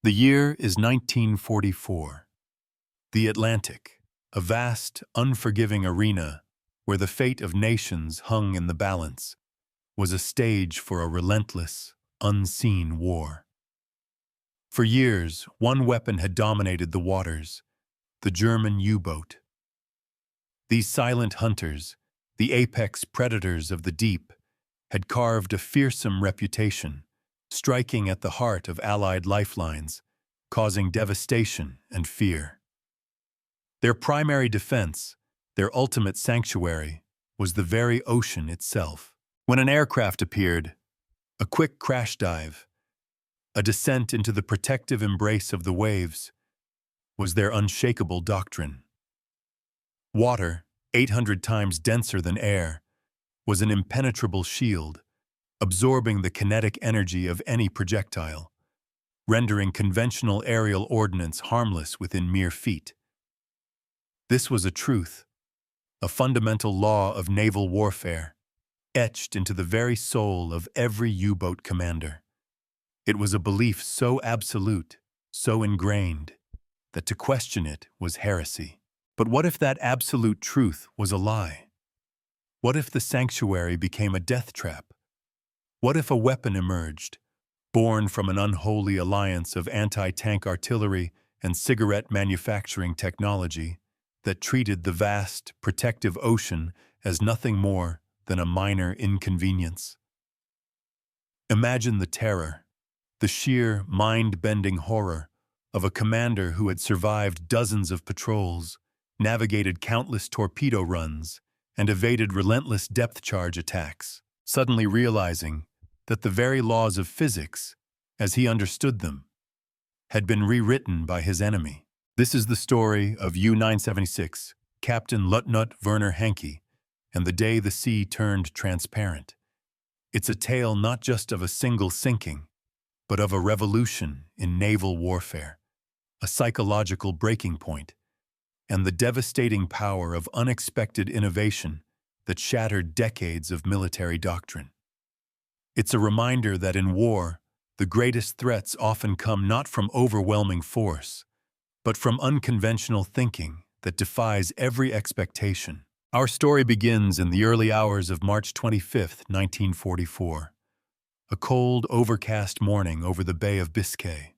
The year is 1944. The Atlantic, a vast, unforgiving arena where the fate of nations hung in the balance, was a stage for a relentless, unseen war. For years, one weapon had dominated the waters: the German U-boat. These silent hunters, the apex predators of the deep, had carved a fearsome reputation, striking at the heart of Allied lifelines, causing devastation and fear. Their primary defense, their ultimate sanctuary, was the very ocean itself. When an aircraft appeared, a quick crash dive, a descent into the protective embrace of the waves, was their unshakable doctrine. Water, 800 times denser than air, was an impenetrable shield, absorbing the kinetic energy of any projectile, rendering conventional aerial ordnance harmless within mere feet. This was a truth, a fundamental law of naval warfare, etched into the very soul of every U-boat commander. It was a belief so absolute, so ingrained, that to question it was heresy. But what if that absolute truth was a lie? What if the sanctuary became a death trap? What if a weapon emerged, born from an unholy alliance of anti-tank artillery and cigarette manufacturing technology, that treated the vast, protective ocean as nothing more than a minor inconvenience? Imagine the terror, the sheer, mind-bending horror of a commander who had survived dozens of patrols, navigated countless torpedo runs, and evaded relentless depth-charge attacks, suddenly realizing that the very laws of physics, as he understood them, had been rewritten by his enemy. This is the story of U-976, Captain Lieutenant Werner Henke, and the day the sea turned transparent. It's a tale not just of a single sinking, but of a revolution in naval warfare, a psychological breaking point, and the devastating power of unexpected innovation that shattered decades of military doctrine. It's a reminder that in war, the greatest threats often come not from overwhelming force, but from unconventional thinking that defies every expectation. Our story begins in the early hours of March 25, 1944, a cold, overcast morning over the Bay of Biscay.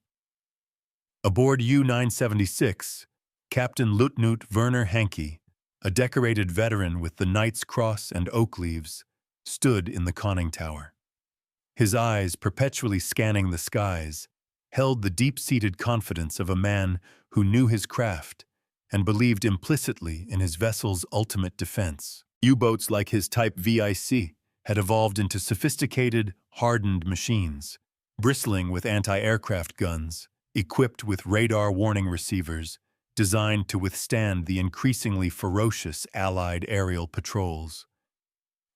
Aboard U-976, Captain Lieutenant Werner Henke, a decorated veteran with the Knight's Cross and oak leaves, stood in the conning tower. His eyes, perpetually scanning the skies, held the deep-seated confidence of a man who knew his craft and believed implicitly in his vessel's ultimate defense. U-boats like his Type VIC had evolved into sophisticated, hardened machines, bristling with anti-aircraft guns, equipped with radar warning receivers, designed to withstand the increasingly ferocious Allied aerial patrols.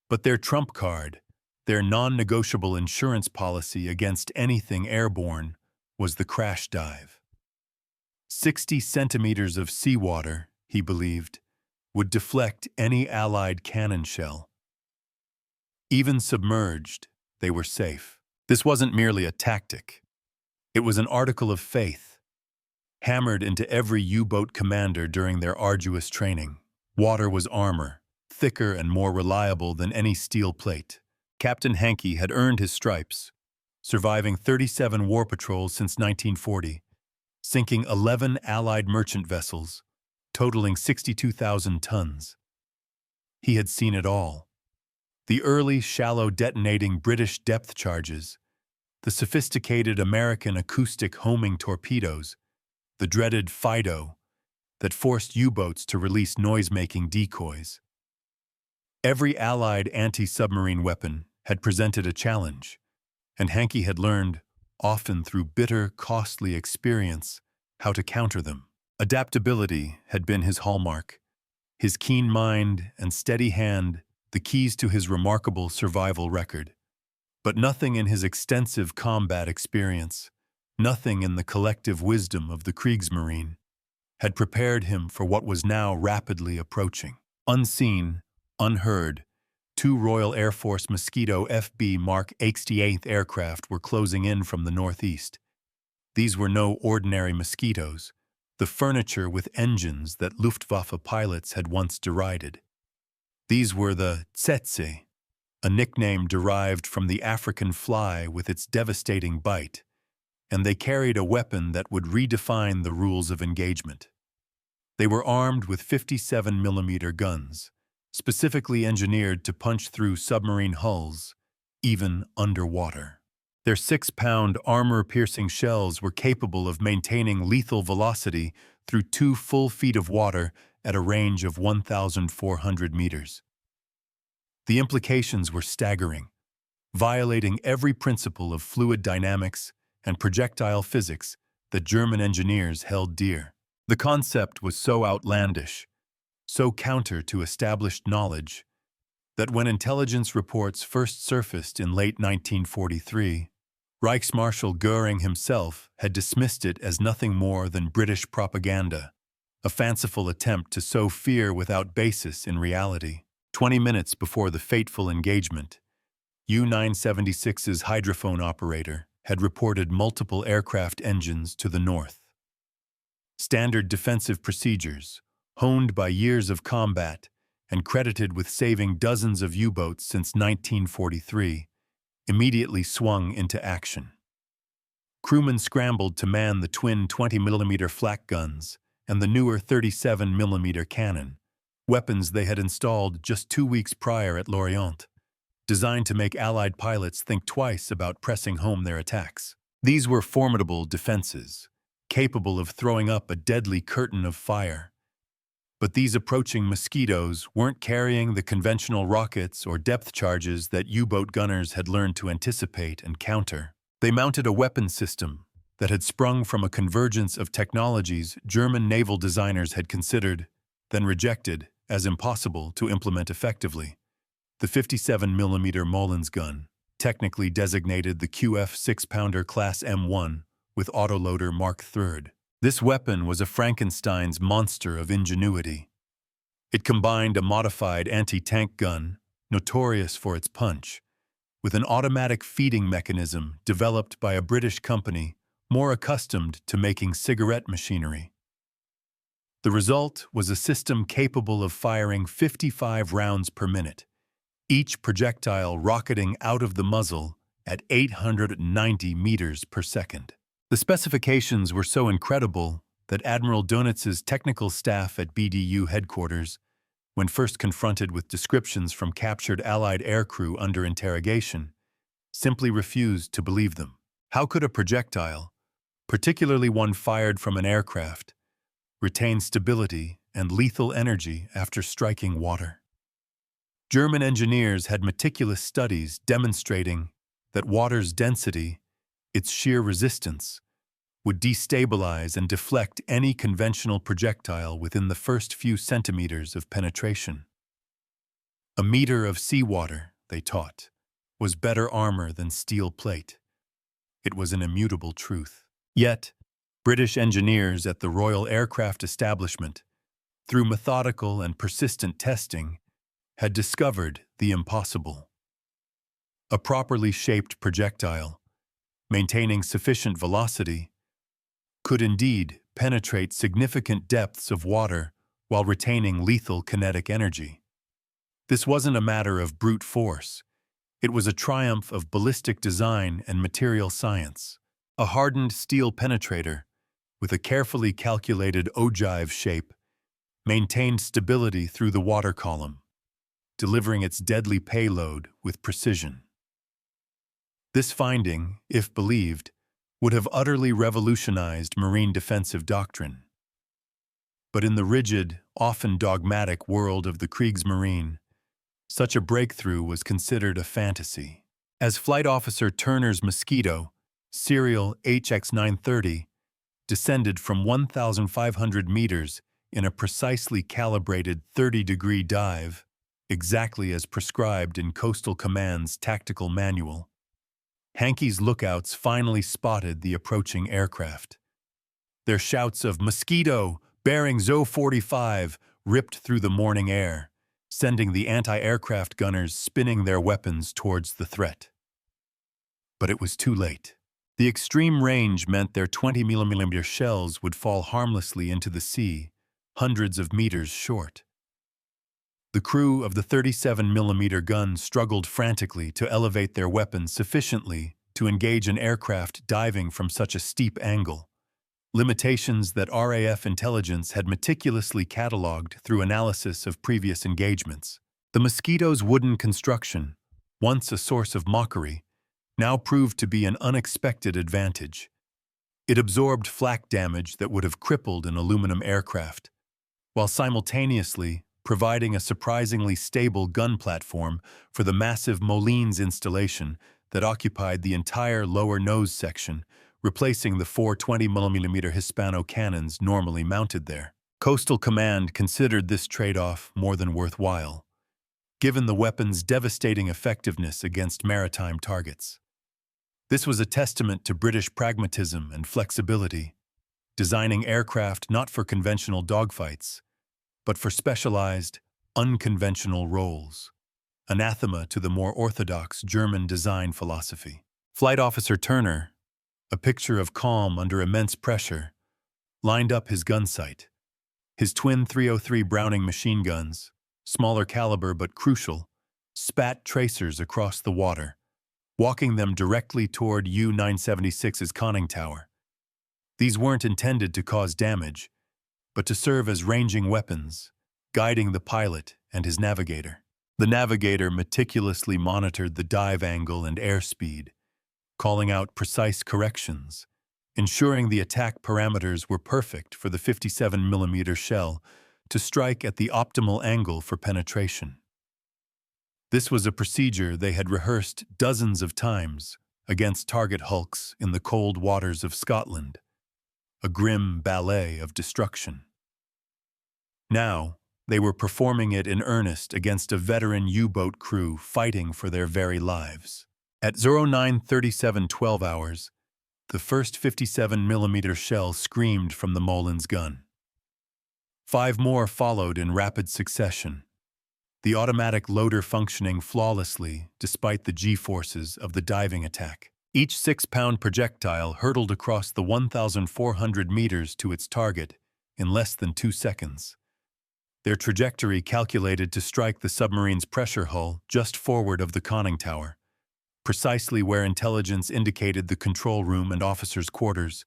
But their trump card, their non-negotiable insurance policy against anything airborne, was the crash dive. 60 centimeters of seawater, he believed, would deflect any Allied cannon shell. Even submerged, they were safe. This wasn't merely a tactic. It was an article of faith, hammered into every U-boat commander during their arduous training. Water was armor, thicker and more reliable than any steel plate. Captain Henke had earned his stripes, surviving 37 war patrols since 1940, sinking 11 Allied merchant vessels, totaling 62,000 tons. He had seen it all: the early, shallow detonating British depth charges, the sophisticated American acoustic homing torpedoes, the dreaded Fido that forced U-boats to release noise-making decoys. Every Allied anti-submarine weapon had presented a challenge, and Henke had learned, often through bitter, costly experience, how to counter them. Adaptability had been his hallmark, his keen mind and steady hand the keys to his remarkable survival record. But nothing in his extensive combat experience, nothing in the collective wisdom of the Kriegsmarine, had prepared him for what was now rapidly approaching. Unseen, unheard, 2 Royal Air Force Mosquito FB Mark 88 aircraft were closing in from the northeast. These were no ordinary Mosquitoes, the furniture with engines that Luftwaffe pilots had once derided. These were the Tsetse, a nickname derived from the African fly with its devastating bite, and they carried a weapon that would redefine the rules of engagement. They were armed with 57mm guns, specifically engineered to punch through submarine hulls, even underwater. Their 6-pound armor-piercing shells were capable of maintaining lethal velocity through 2 full feet of water at a range of 1,400 meters. The implications were staggering, violating every principle of fluid dynamics and projectile physics that German engineers held dear. The concept was so outlandish, so counter to established knowledge, that when intelligence reports first surfaced in late 1943, Reichsmarshal Goering himself had dismissed it as nothing more than British propaganda, a fanciful attempt to sow fear without basis in reality. 20 minutes before the fateful engagement, U-976's hydrophone operator had reported multiple aircraft engines to the north. Standard defensive procedures, honed by years of combat and credited with saving dozens of U-boats since 1943, immediately swung into action. Crewmen scrambled to man the twin 20mm flak guns and the newer 37mm cannon, weapons they had installed just 2 weeks prior at Lorient, designed to make Allied pilots think twice about pressing home their attacks. These were formidable defenses, capable of throwing up a deadly curtain of fire. But these approaching Mosquitoes weren't carrying the conventional rockets or depth charges that U-boat gunners had learned to anticipate and counter. They mounted a weapon system that had sprung from a convergence of technologies German naval designers had considered, then rejected, as impossible to implement effectively. The 57mm Mollins gun, technically designated the QF 6-pounder Class M1 with autoloader Mark III. This weapon was a Frankenstein's monster of ingenuity. It combined a modified anti-tank gun, notorious for its punch, with an automatic feeding mechanism developed by a British company more accustomed to making cigarette machinery. The result was a system capable of firing 55 rounds per minute, each projectile rocketing out of the muzzle at 890 meters per second. The specifications were so incredible that Admiral Donitz's technical staff at BDU headquarters, when first confronted with descriptions from captured Allied aircrew under interrogation, simply refused to believe them. How could a projectile, particularly one fired from an aircraft, retain stability and lethal energy after striking water? German engineers had meticulous studies demonstrating that water's density, its sheer resistance, would destabilize and deflect any conventional projectile within the first few centimeters of penetration. A meter of seawater, they taught, was better armor than steel plate. It was an immutable truth. Yet, British engineers at the Royal Aircraft Establishment, through methodical and persistent testing, had discovered the impossible. A properly shaped projectile, maintaining sufficient velocity, could indeed penetrate significant depths of water while retaining lethal kinetic energy. This wasn't a matter of brute force. It was a triumph of ballistic design and material science. A hardened steel penetrator, with a carefully calculated ogive shape, maintained stability through the water column, delivering its deadly payload with precision. This finding, if believed, would have utterly revolutionized marine defensive doctrine. But in the rigid, often dogmatic world of the Kriegsmarine, such a breakthrough was considered a fantasy. As Flight Officer Turner's Mosquito, serial HX-930, descended from 1,500 meters in a precisely calibrated 30-degree dive, exactly as prescribed in Coastal Command's tactical manual, Hankey's lookouts finally spotted the approaching aircraft. Their shouts of "Mosquito, bearing ZO-45" ripped through the morning air, sending the anti-aircraft gunners spinning their weapons towards the threat. But it was too late. The extreme range meant their 20mm shells would fall harmlessly into the sea, hundreds of meters short. The crew of the 37mm gun struggled frantically to elevate their weapons sufficiently to engage an aircraft diving from such a steep angle, limitations that RAF intelligence had meticulously catalogued through analysis of previous engagements. The Mosquito's wooden construction, once a source of mockery, now proved to be an unexpected advantage. It absorbed flak damage that would have crippled an aluminum aircraft, while simultaneously providing a surprisingly stable gun platform for the massive Molines installation that occupied the entire lower nose section, replacing the four 20mm Hispano cannons normally mounted there. Coastal Command considered this trade-off more than worthwhile, given the weapon's devastating effectiveness against maritime targets. This was a testament to British pragmatism and flexibility, designing aircraft not for conventional dogfights, but for specialized, unconventional roles, anathema to the more orthodox German design philosophy. Flight Officer Turner, a picture of calm under immense pressure, lined up his gun sight. His twin .303 Browning machine guns, smaller caliber but crucial, spat tracers across the water, walking them directly toward U-976's conning tower. These weren't intended to cause damage, but to serve as ranging weapons, guiding the pilot and his navigator. The navigator meticulously monitored the dive angle and airspeed, calling out precise corrections, ensuring the attack parameters were perfect for the 57mm shell to strike at the optimal angle for penetration. This was a procedure they had rehearsed dozens of times against target hulks in the cold waters of Scotland, a grim ballet of destruction. Now, they were performing it in earnest against a veteran U-boat crew fighting for their very lives. At 09:37 12 hours, the first 57mm shell screamed from the Molins gun. 5 more followed in rapid succession, the automatic loader functioning flawlessly despite the G-forces of the diving attack. Each 6-pound projectile hurtled across the 1,400 meters to its target in less than 2 seconds. Their trajectory calculated to strike the submarine's pressure hull just forward of the conning tower, precisely where intelligence indicated the control room and officers' quarters,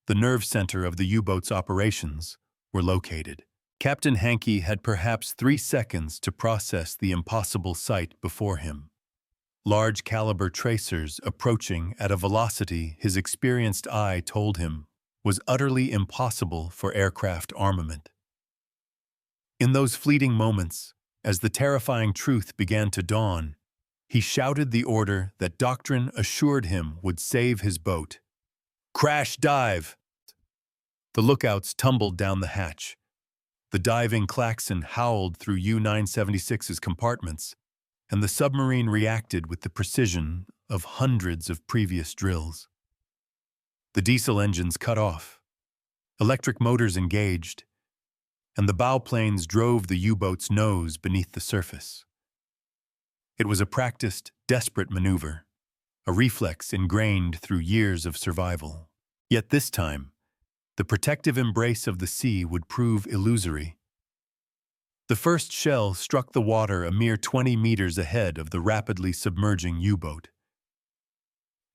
the nerve center of the U-boat's operations, were located. Captain Hankey had perhaps 3 seconds to process the impossible sight before him. Large caliber tracers approaching at a velocity his experienced eye told him was utterly impossible for aircraft armament. In those fleeting moments, as the terrifying truth began to dawn, he shouted the order that doctrine assured him would save his boat. "Crash dive!" The lookouts tumbled down the hatch. The diving klaxon howled through U-976's compartments, and the submarine reacted with the precision of hundreds of previous drills. The diesel engines cut off, electric motors engaged, and the bow planes drove the U-boat's nose beneath the surface. It was a practiced, desperate maneuver, a reflex ingrained through years of survival. Yet this time, the protective embrace of the sea would prove illusory. The first shell struck the water a mere 20 meters ahead of the rapidly submerging U-boat.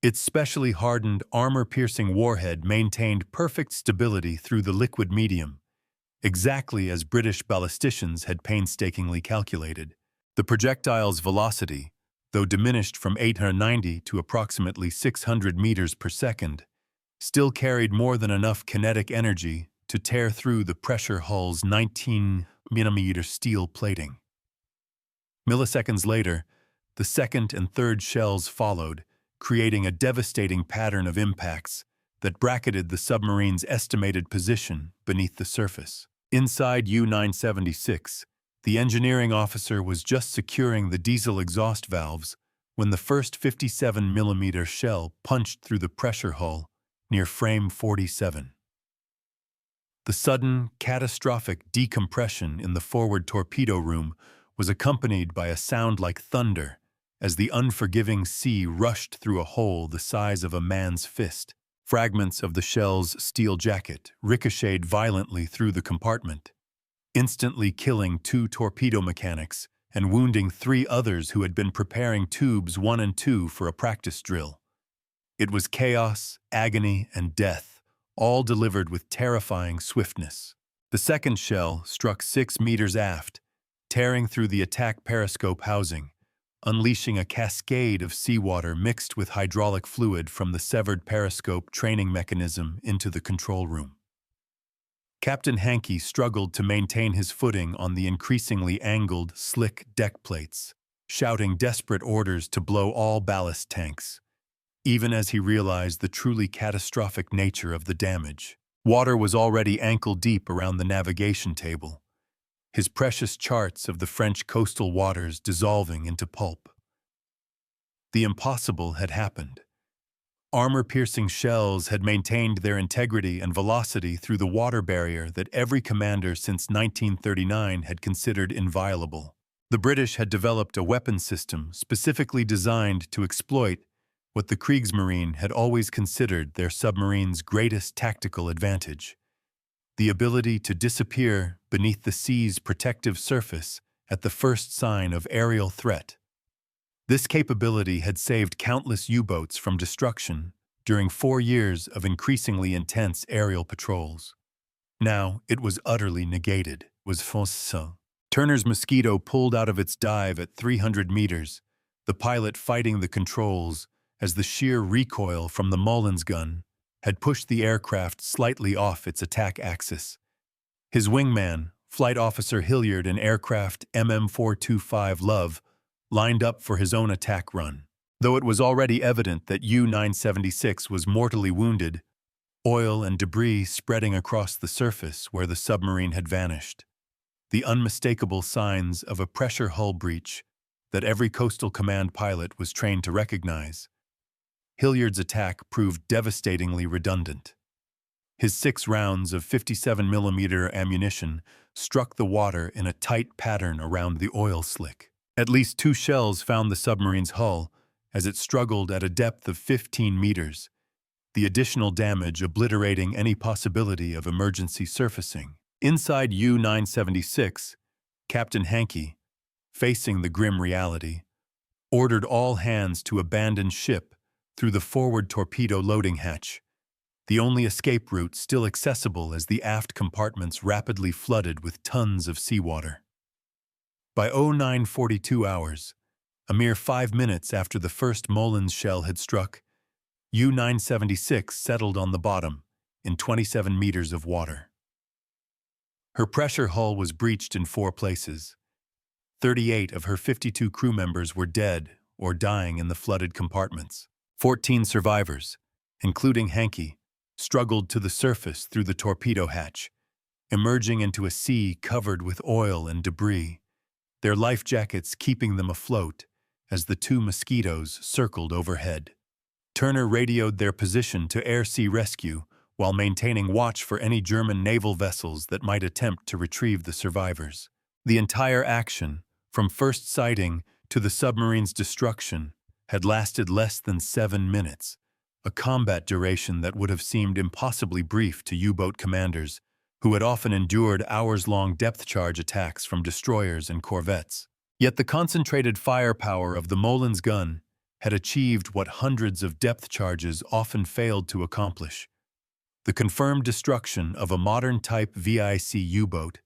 Its specially hardened, armor-piercing warhead maintained perfect stability through the liquid medium, exactly as British ballisticians had painstakingly calculated. The projectile's velocity, though diminished from 890 to approximately 600 meters per second, still carried more than enough kinetic energy to tear through the pressure hull's 19mm steel plating. Milliseconds later, the second and third shells followed, creating a devastating pattern of impacts that bracketed the submarine's estimated position beneath the surface. Inside U-976, the engineering officer was just securing the diesel exhaust valves when the first 57mm shell punched through the pressure hull near frame 47. The sudden, catastrophic decompression in the forward torpedo room was accompanied by a sound like thunder as the unforgiving sea rushed through a hole the size of a man's fist. Fragments of the shell's steel jacket ricocheted violently through the compartment, instantly killing 2 torpedo mechanics and wounding 3 others who had been preparing tubes 1 and 2 for a practice drill. It was chaos, agony, and death, all delivered with terrifying swiftness. The second shell struck 6 meters aft, tearing through the attack periscope housing, unleashing a cascade of seawater mixed with hydraulic fluid from the severed periscope training mechanism into the control room. Captain Hankey struggled to maintain his footing on the increasingly angled, slick deck plates, shouting desperate orders to blow all ballast tanks, even as he realized the truly catastrophic nature of the damage. Water was already ankle-deep around the navigation table, his precious charts of the French coastal waters dissolving into pulp. The impossible had happened. Armor-piercing shells had maintained their integrity and velocity through the water barrier that every commander since 1939 had considered inviolable. The British had developed a weapon system specifically designed to exploit what the Kriegsmarine had always considered their submarine's greatest tactical advantage: the ability to disappear beneath the sea's protective surface at the first sign of aerial threat. This capability had saved countless U-boats from destruction during 4 years of increasingly intense aerial patrols. Now it was utterly negated, was fausse. Turner's Mosquito pulled out of its dive at 300 meters, the pilot fighting the controls as the sheer recoil from the Mullins gun had pushed the aircraft slightly off its attack axis. His wingman, Flight Officer Hilliard in aircraft MM425 Love, lined up for his own attack run. Though it was already evident that U-976 was mortally wounded, oil and debris spreading across the surface where the submarine had vanished, the unmistakable signs of a pressure hull breach that every coastal command pilot was trained to recognize. Hilliard's attack proved devastatingly redundant. His 6 rounds of 57mm ammunition struck the water in a tight pattern around the oil slick. At least 2 shells found the submarine's hull as it struggled at a depth of 15 meters, the additional damage obliterating any possibility of emergency surfacing. Inside U-976, Captain Hankey, facing the grim reality, ordered all hands to abandon ship through the forward torpedo loading hatch, the only escape route still accessible as the aft compartments rapidly flooded with tons of seawater. By 0942 hours, a mere 5 minutes after the first Mullins shell had struck, U-976 settled on the bottom in 27 meters of water. Her pressure hull was breached in 4 places. 38 of her 52 crew members were dead or dying in the flooded compartments. 14 survivors, including Hankey, struggled to the surface through the torpedo hatch, emerging into a sea covered with oil and debris, their life jackets keeping them afloat as the 2 Mosquitoes circled overhead. Turner radioed their position to air-sea rescue while maintaining watch for any German naval vessels that might attempt to retrieve the survivors. The entire action, from first sighting to the submarine's destruction, had lasted less than 7 minutes, a combat duration that would have seemed impossibly brief to U-boat commanders who had often endured hours-long depth-charge attacks from destroyers and corvettes. Yet the concentrated firepower of the Mullins gun had achieved what hundreds of depth charges often failed to accomplish: the confirmed destruction of a modern-type VIC U-boat,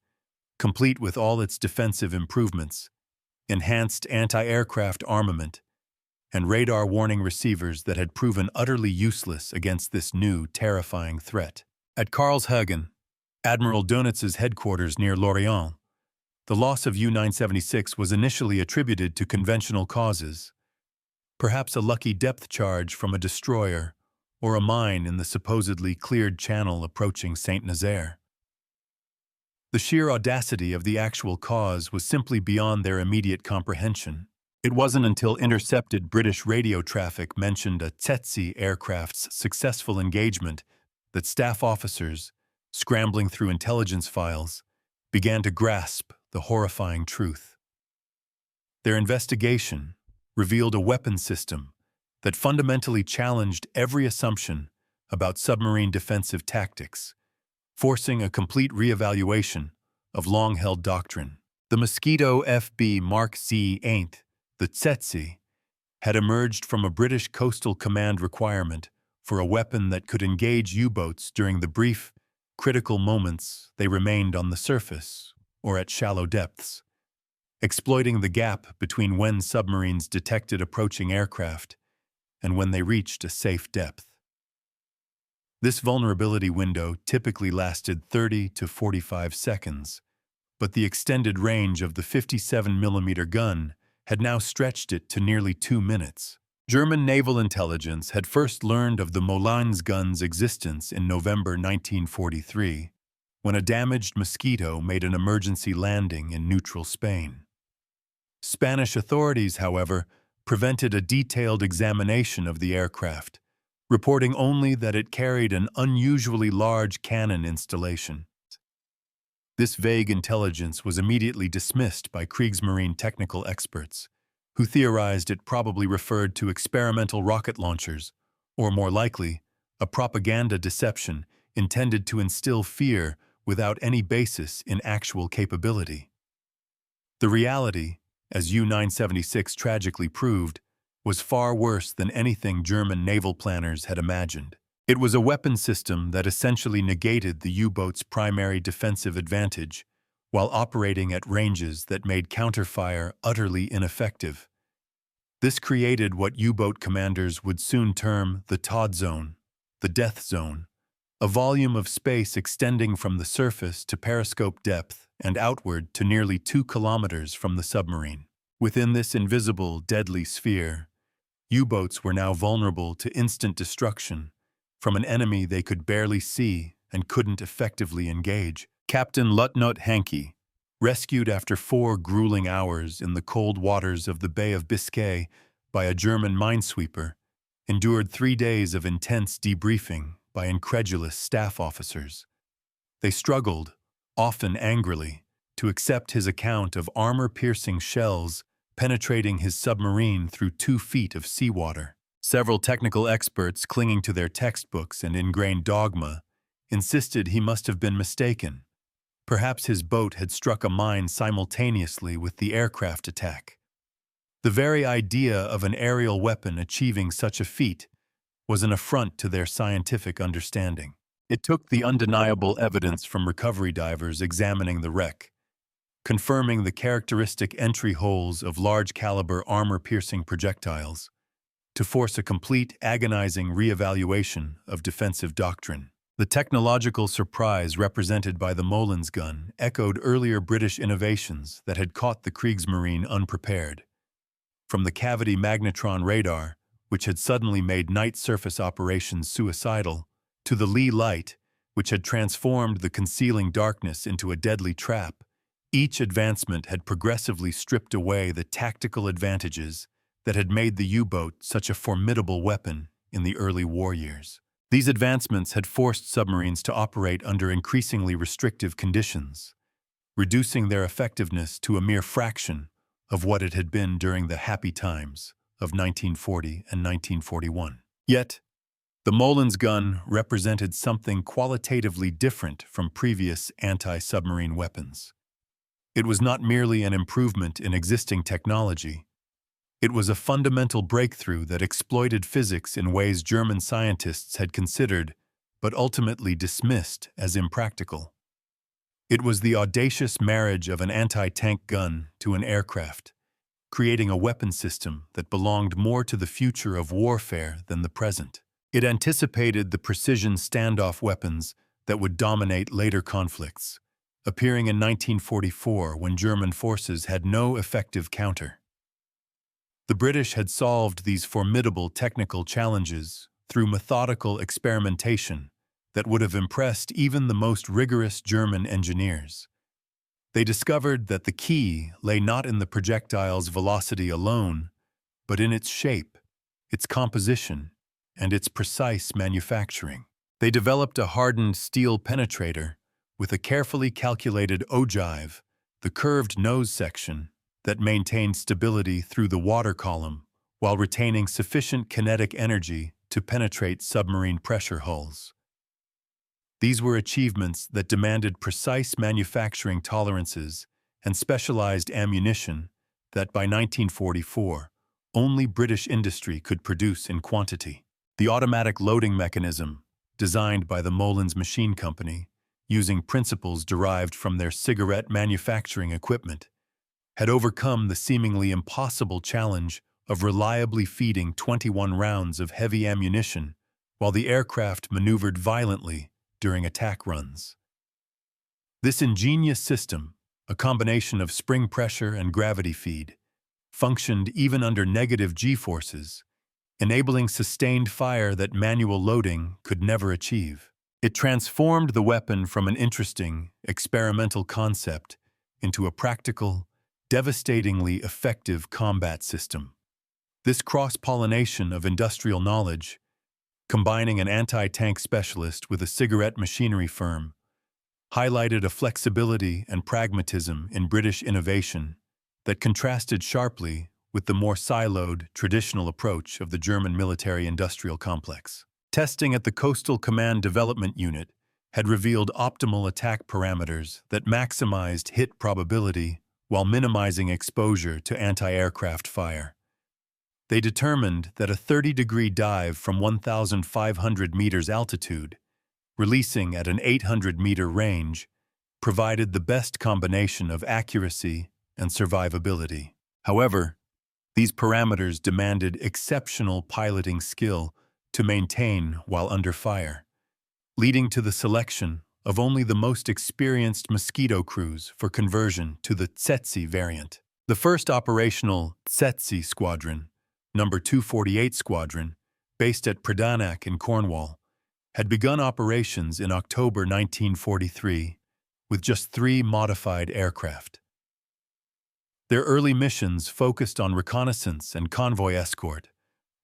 complete with all its defensive improvements, enhanced anti-aircraft armament, and radar warning receivers that had proven utterly useless against this new, terrifying threat. At Karlshagen, Admiral Dönitz's headquarters near Lorient, the loss of U-976 was initially attributed to conventional causes, perhaps a lucky depth charge from a destroyer or a mine in the supposedly cleared channel approaching Saint-Nazaire. The sheer audacity of the actual cause was simply beyond their immediate comprehension. It wasn't until intercepted British radio traffic mentioned a Tsetse aircraft's successful engagement that staff officers, scrambling through intelligence files, began to grasp the horrifying truth. Their investigation, revealed a weapons system that fundamentally challenged every assumption about submarine defensive tactics, forcing a complete reevaluation of long-held doctrine. The Mosquito FB Mark Z-8, the Tsetse, had emerged from a British Coastal Command requirement for a weapon that could engage U-boats during the brief, critical moments they remained on the surface or at shallow depths, exploiting the gap between when submarines detected approaching aircraft and when they reached a safe depth. This vulnerability window typically lasted 30 to 45 seconds, but the extended range of the 57mm gun had now stretched it to nearly 2 minutes. German naval intelligence had first learned of the Molins gun's existence in November 1943, when a damaged Mosquito made an emergency landing in neutral Spain. Spanish authorities, however, prevented a detailed examination of the aircraft, reporting only that it carried an unusually large cannon installation. This vague intelligence was immediately dismissed by Kriegsmarine technical experts, who theorized it probably referred to experimental rocket launchers, or more likely, a propaganda deception intended to instill fear without any basis in actual capability. The reality, as U-976 tragically proved, was far worse than anything German naval planners had imagined. It was a weapon system that essentially negated the U-boat's primary defensive advantage, while operating at ranges that made counterfire utterly ineffective. This created what U-boat commanders would soon term the Todd Zone, the death zone, a volume of space extending from the surface to periscope depth and outward to nearly 2 kilometers from the submarine. Within this invisible, deadly sphere, U-boats were now vulnerable to instant destruction from an enemy they could barely see and couldn't effectively engage. Captain Lutnot Hankey, rescued after 4 grueling hours in the cold waters of the Bay of Biscay by a German minesweeper, endured 3 days of intense debriefing by incredulous staff officers. They struggled, often angrily, to accept his account of armor-piercing shells penetrating his submarine through 2 feet of seawater. Several technical experts, clinging to their textbooks and ingrained dogma, insisted he must have been mistaken. Perhaps his boat had struck a mine simultaneously with the aircraft attack. The very idea of an aerial weapon achieving such a feat was an affront to their scientific understanding. It took the undeniable evidence from recovery divers examining the wreck, confirming the characteristic entry holes of large-caliber armor-piercing projectiles, to force a complete, agonizing reevaluation of defensive doctrine. The technological surprise represented by the Molins gun echoed earlier British innovations that had caught the Kriegsmarine unprepared. From the cavity magnetron radar, which had suddenly made night surface operations suicidal, to the Lee light, which had transformed the concealing darkness into a deadly trap, each advancement had progressively stripped away the tactical advantages that had made the U-boat such a formidable weapon in the early war years. These advancements had forced submarines to operate under increasingly restrictive conditions, reducing their effectiveness to a mere fraction of what it had been during the happy times of 1940 and 1941. Yet, the Molins gun represented something qualitatively different from previous anti-submarine weapons. It was not merely an improvement in existing technology. It was a fundamental breakthrough that exploited physics in ways German scientists had considered but ultimately dismissed as impractical. It was the audacious marriage of an anti-tank gun to an aircraft, creating a weapon system that belonged more to the future of warfare than the present. It anticipated the precision standoff weapons that would dominate later conflicts, appearing in 1944 when German forces had no effective counter. The British had solved these formidable technical challenges through methodical experimentation that would have impressed even the most rigorous German engineers. They discovered that the key lay not in the projectile's velocity alone, but in its shape, its composition, and its precise manufacturing. They developed a hardened steel penetrator with a carefully calculated ogive, the curved nose section, that maintained stability through the water column while retaining sufficient kinetic energy to penetrate submarine pressure hulls. These were achievements that demanded precise manufacturing tolerances and specialized ammunition that by 1944, only British industry could produce in quantity. The automatic loading mechanism, designed by the Moulins Machine Company, using principles derived from their cigarette manufacturing equipment, had overcome the seemingly impossible challenge of reliably feeding 21 rounds of heavy ammunition while the aircraft maneuvered violently during attack runs. This ingenious system, a combination of spring pressure and gravity feed, functioned even under negative G-forces, enabling sustained fire that manual loading could never achieve. It transformed the weapon from an interesting, experimental concept into a practical, devastatingly effective combat system. This cross-pollination of industrial knowledge, combining an anti-tank specialist with a cigarette machinery firm, highlighted a flexibility and pragmatism in British innovation that contrasted sharply with the more siloed, traditional approach of the German military-industrial complex. Testing at the Coastal Command Development Unit had revealed optimal attack parameters that maximized hit probability while minimizing exposure to anti-aircraft fire. They determined that a 30-degree dive from 1,500 meters altitude, releasing at an 800-meter range, provided the best combination of accuracy and survivability. However, these parameters demanded exceptional piloting skill to maintain while under fire, leading to the selection of only the most experienced Mosquito crews for conversion to the Tsetse variant. The first operational Tsetse Squadron, No. 248 Squadron, based at Predanac in Cornwall, had begun operations in October 1943 with just 3 modified aircraft. Their early missions focused on reconnaissance and convoy escort,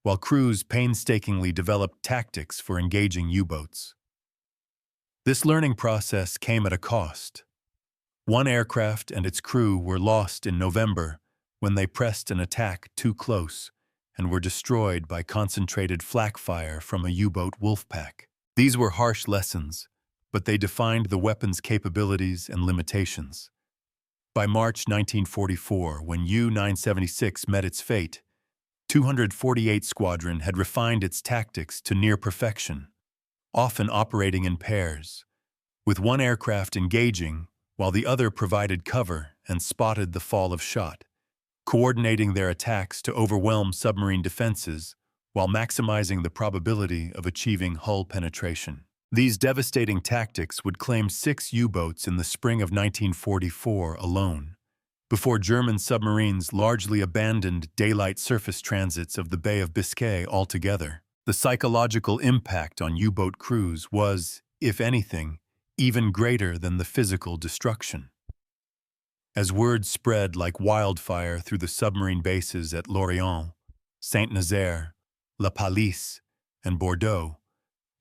while crews painstakingly developed tactics for engaging U-boats. This learning process came at a cost. 1 aircraft and its crew were lost in November when they pressed an attack too close and were destroyed by concentrated flak fire from a U-boat wolf pack. These were harsh lessons, but they defined the weapon's capabilities and limitations. By March 1944, when U-976 met its fate, 248 Squadron had refined its tactics to near perfection, often operating in pairs, with 1 aircraft engaging while the other provided cover and spotted the fall of shot, coordinating their attacks to overwhelm submarine defenses while maximizing the probability of achieving hull penetration. These devastating tactics would claim 6 U-boats in the spring of 1944 alone, before German submarines largely abandoned daylight surface transits of the Bay of Biscay altogether. The psychological impact on U-boat crews was, if anything, even greater than the physical destruction. As word spread like wildfire through the submarine bases at Lorient, Saint-Nazaire, La Pallice, and Bordeaux,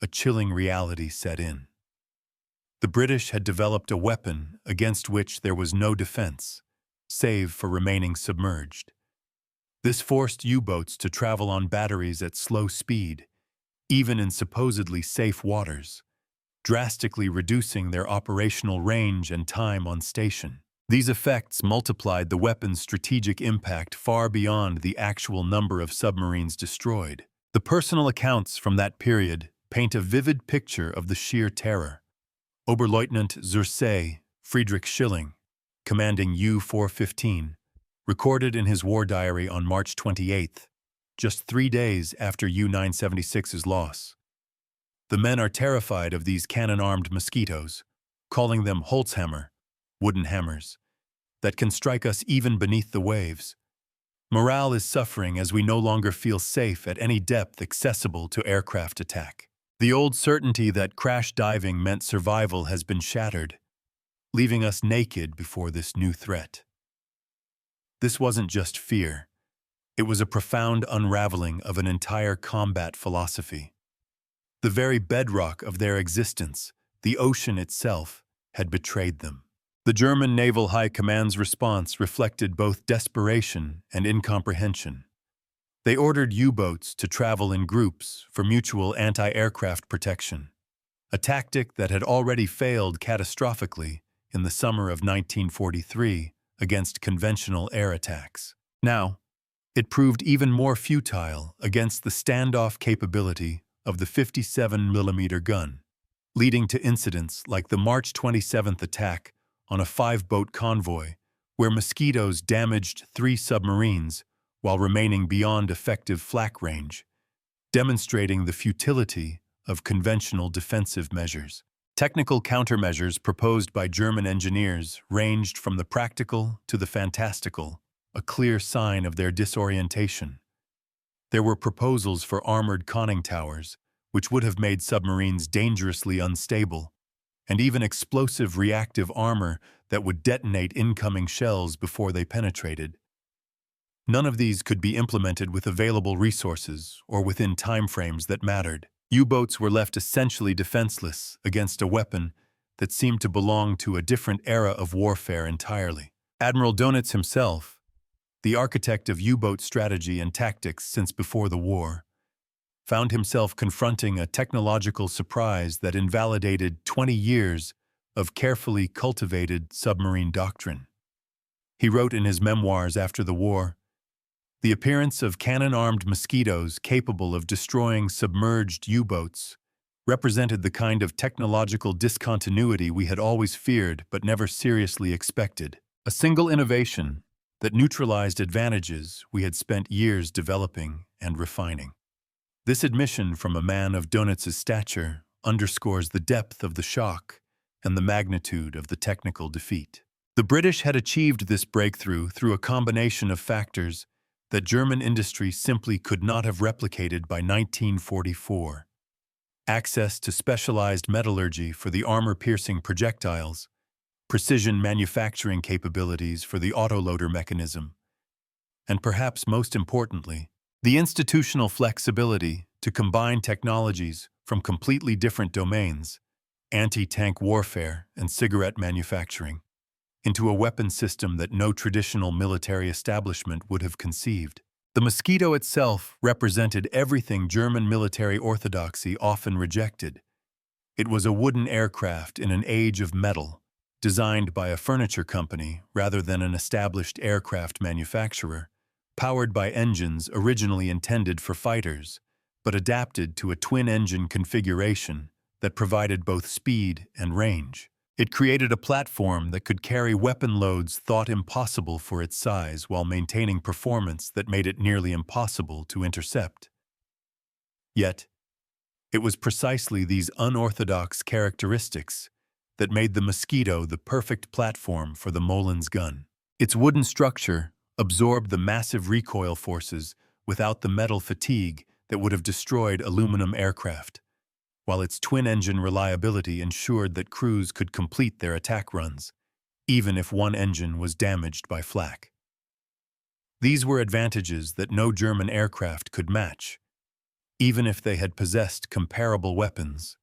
a chilling reality set in. The British had developed a weapon against which there was no defense, save for remaining submerged. This forced U-boats to travel on batteries at slow speed, even in supposedly safe waters, drastically reducing their operational range and time on station. These effects multiplied the weapon's strategic impact far beyond the actual number of submarines destroyed. The personal accounts from that period paint a vivid picture of the sheer terror. Oberleutnant zur See Friedrich Schilling, commanding U-415, recorded in his war diary on March 28th, just 3 days after U-976's loss. The men are terrified of these cannon-armed mosquitoes, calling them Holzhammer, wooden hammers, that can strike us even beneath the waves. Morale is suffering as we no longer feel safe at any depth accessible to aircraft attack. The old certainty that crash diving meant survival has been shattered, leaving us naked before this new threat. This wasn't just fear. It was a profound unraveling of an entire combat philosophy. The very bedrock of their existence, the ocean itself, had betrayed them. The German Naval High Command's response reflected both desperation and incomprehension. They ordered U-boats to travel in groups for mutual anti-aircraft protection, a tactic that had already failed catastrophically in the summer of 1943 against conventional air attacks. Now, it proved even more futile against the standoff capability of the 57mm gun, leading to incidents like the March 27th attack on a 5-boat convoy, where Mosquitoes damaged 3 submarines while remaining beyond effective flak range, demonstrating the futility of conventional defensive measures. Technical countermeasures proposed by German engineers ranged from the practical to the fantastical, a clear sign of their disorientation. There were proposals for armored conning towers, which would have made submarines dangerously unstable, and even explosive reactive armor that would detonate incoming shells before they penetrated. None of these could be implemented with available resources or within timeframes that mattered. U-boats were left essentially defenseless against a weapon that seemed to belong to a different era of warfare entirely. Admiral Dönitz himself, the architect of U-boat strategy and tactics since before the war, found himself confronting a technological surprise that invalidated 20 years of carefully cultivated submarine doctrine. He wrote in his memoirs after the war, "The appearance of cannon-armed Mosquitoes capable of destroying submerged U-boats represented the kind of technological discontinuity we had always feared but never seriously expected. A single innovation that neutralized advantages we had spent years developing and refining." This admission from a man of Dönitz's stature underscores the depth of the shock and the magnitude of the technical defeat. The British had achieved this breakthrough through a combination of factors that German industry simply could not have replicated by 1944. Access to specialized metallurgy for the armor-piercing projectiles, precision manufacturing capabilities for the autoloader mechanism, and perhaps most importantly, the institutional flexibility to combine technologies from completely different domains, anti-tank warfare and cigarette manufacturing, into a weapon system that no traditional military establishment would have conceived. The Mosquito itself represented everything German military orthodoxy often rejected. It was a wooden aircraft in an age of metal, designed by a furniture company rather than an established aircraft manufacturer, powered by engines originally intended for fighters, but adapted to a twin-engine configuration that provided both speed and range. It created a platform that could carry weapon loads thought impossible for its size while maintaining performance that made it nearly impossible to intercept. Yet, it was precisely these unorthodox characteristics that made the Mosquito the perfect platform for the Mollins gun. Its wooden structure absorbed the massive recoil forces without the metal fatigue that would have destroyed aluminum aircraft, while its twin-engine reliability ensured that crews could complete their attack runs, even if one engine was damaged by flak. These were advantages that no German aircraft could match, even if they had possessed comparable weapons,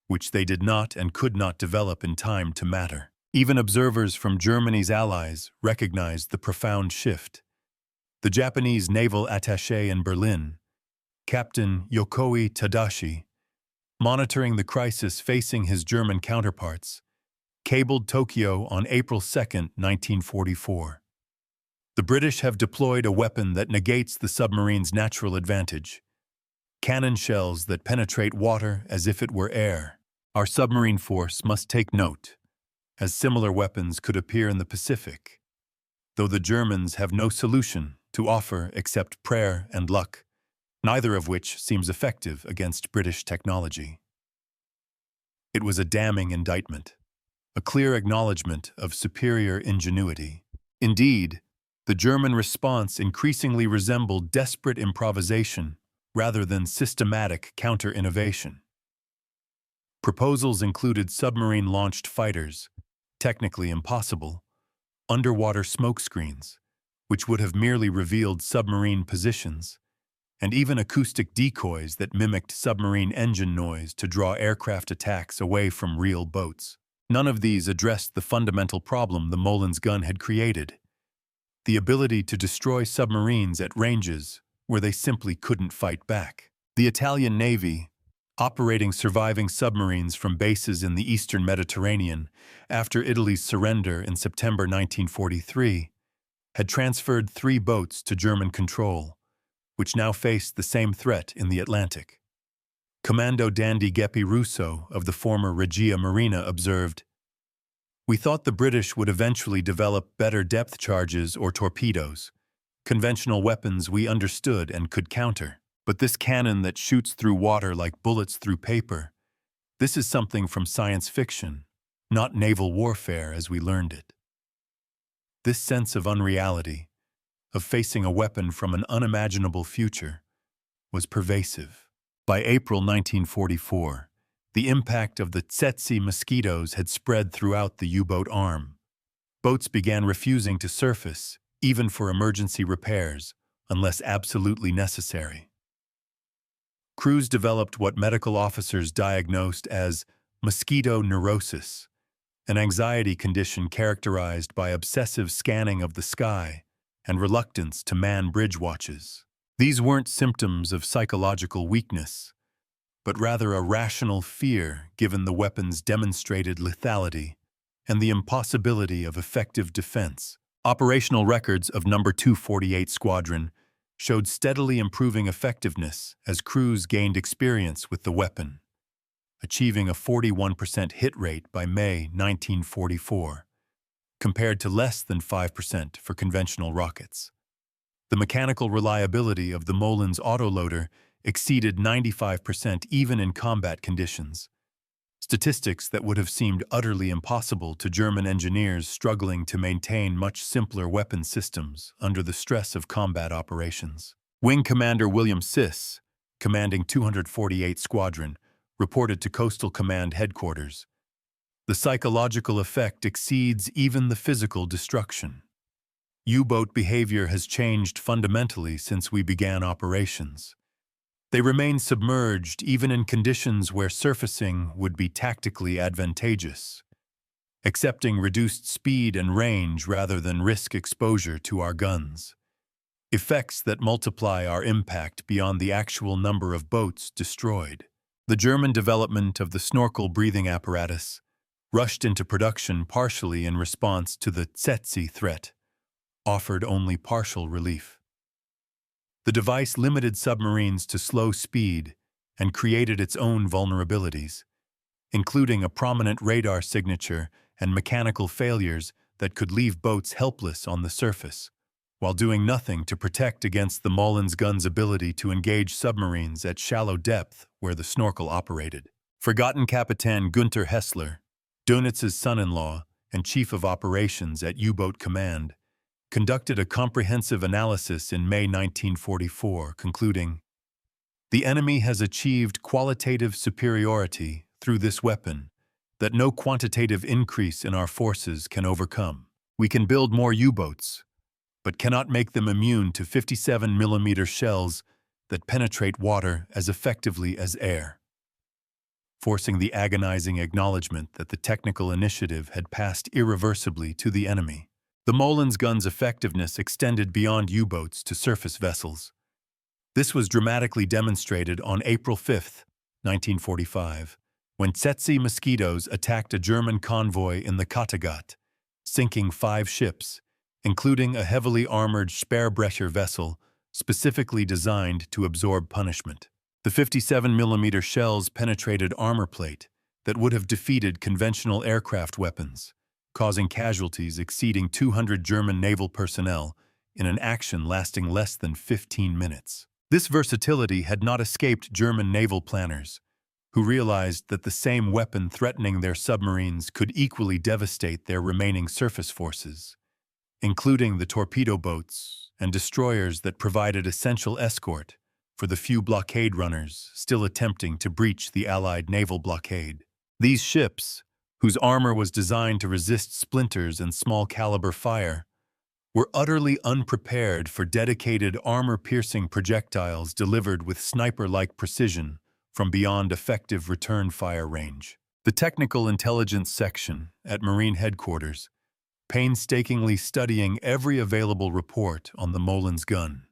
which they did not and could not develop in time to matter. Even observers from Germany's allies recognized the profound shift. The Japanese naval attaché in Berlin, Captain Yokoi Tadashi, monitoring the crisis facing his German counterparts, cabled Tokyo on April 2, 1944. The British have deployed a weapon that negates the submarine's natural advantage. Cannon shells that penetrate water as if it were air. Our submarine force must take note, as similar weapons could appear in the Pacific, though the Germans have no solution to offer except prayer and luck, neither of which seems effective against British technology. It was a damning indictment, a clear acknowledgement of superior ingenuity. Indeed, the German response increasingly resembled desperate improvisation rather than systematic counter-innovation. Proposals included submarine-launched fighters, technically impossible, underwater smoke screens, which would have merely revealed submarine positions, and even acoustic decoys that mimicked submarine engine noise to draw aircraft attacks away from real boats. None of these addressed the fundamental problem the Mollins gun had created: the ability to destroy submarines at ranges where they simply couldn't fight back. The Italian Navy, operating surviving submarines from bases in the eastern Mediterranean after Italy's surrender in September 1943, had transferred 3 boats to German control, which now faced the same threat in the Atlantic. Commando Dandy Geppi Russo of the former Regia Marina observed, "We thought the British would eventually develop better depth charges or torpedoes, conventional weapons we understood and could counter. But this cannon that shoots through water like bullets through paper, this is something from science fiction, not naval warfare as we learned it." This sense of unreality, of facing a weapon from an unimaginable future, was pervasive. By April 1944, the impact of the Tsetse mosquitoes had spread throughout the U-boat arm. Boats began refusing to surface, even for emergency repairs, unless absolutely necessary. Crews developed what medical officers diagnosed as mosquito neurosis, an anxiety condition characterized by obsessive scanning of the sky and reluctance to man bridge watches. These weren't symptoms of psychological weakness, but rather a rational fear given the weapon's demonstrated lethality and the impossibility of effective defense. Operational records of No. 248 Squadron showed steadily improving effectiveness as crews gained experience with the weapon, achieving a 41% hit rate by May 1944, compared to less than 5% for conventional rockets. The mechanical reliability of the Molin's autoloader exceeded 95% even in combat conditions, statistics that would have seemed utterly impossible to German engineers struggling to maintain much simpler weapon systems under the stress of combat operations. Wing Commander William Tsetse, commanding 248 Squadron, reported to Coastal Command Headquarters, "The psychological effect exceeds even the physical destruction. U-boat behavior has changed fundamentally since we began operations. They remain submerged even in conditions where surfacing would be tactically advantageous, accepting reduced speed and range rather than risk exposure to our guns. Effects that multiply our impact beyond the actual number of boats destroyed." The German development of the snorkel breathing apparatus, rushed into production partially in response to the Tsetse threat, offered only partial relief. The device limited submarines to slow speed and created its own vulnerabilities, including a prominent radar signature and mechanical failures that could leave boats helpless on the surface, while doing nothing to protect against the Molin's gun's ability to engage submarines at shallow depth where the snorkel operated. Forgotten Captain Günther Hessler, Dönitz's son-in-law and chief of operations at U-Boat Command, conducted a comprehensive analysis in May 1944, concluding, "The enemy has achieved qualitative superiority through this weapon that no quantitative increase in our forces can overcome. We can build more U-boats, but cannot make them immune to 57mm shells that penetrate water as effectively as air," forcing the agonizing acknowledgement that the technical initiative had passed irreversibly to the enemy. The Molin's gun's effectiveness extended beyond U-boats to surface vessels. This was dramatically demonstrated on April 5, 1945, when Tsetse mosquitoes attacked a German convoy in the Kattegat, sinking 5 ships, including a heavily armored Speerbrecher vessel specifically designed to absorb punishment. The 57mm shells penetrated armor plate that would have defeated conventional aircraft weapons, causing casualties exceeding 200 German naval personnel in an action lasting less than 15 minutes. This versatility had not escaped German naval planners, who realized that the same weapon threatening their submarines could equally devastate their remaining surface forces, including the torpedo boats and destroyers that provided essential escort for the few blockade runners still attempting to breach the Allied naval blockade. These ships, whose armor was designed to resist splinters and small-caliber fire, were utterly unprepared for dedicated armor-piercing projectiles delivered with sniper-like precision from beyond effective return fire range. The Technical Intelligence Section at Marine Headquarters, painstakingly studying every available report on the Molin's gun,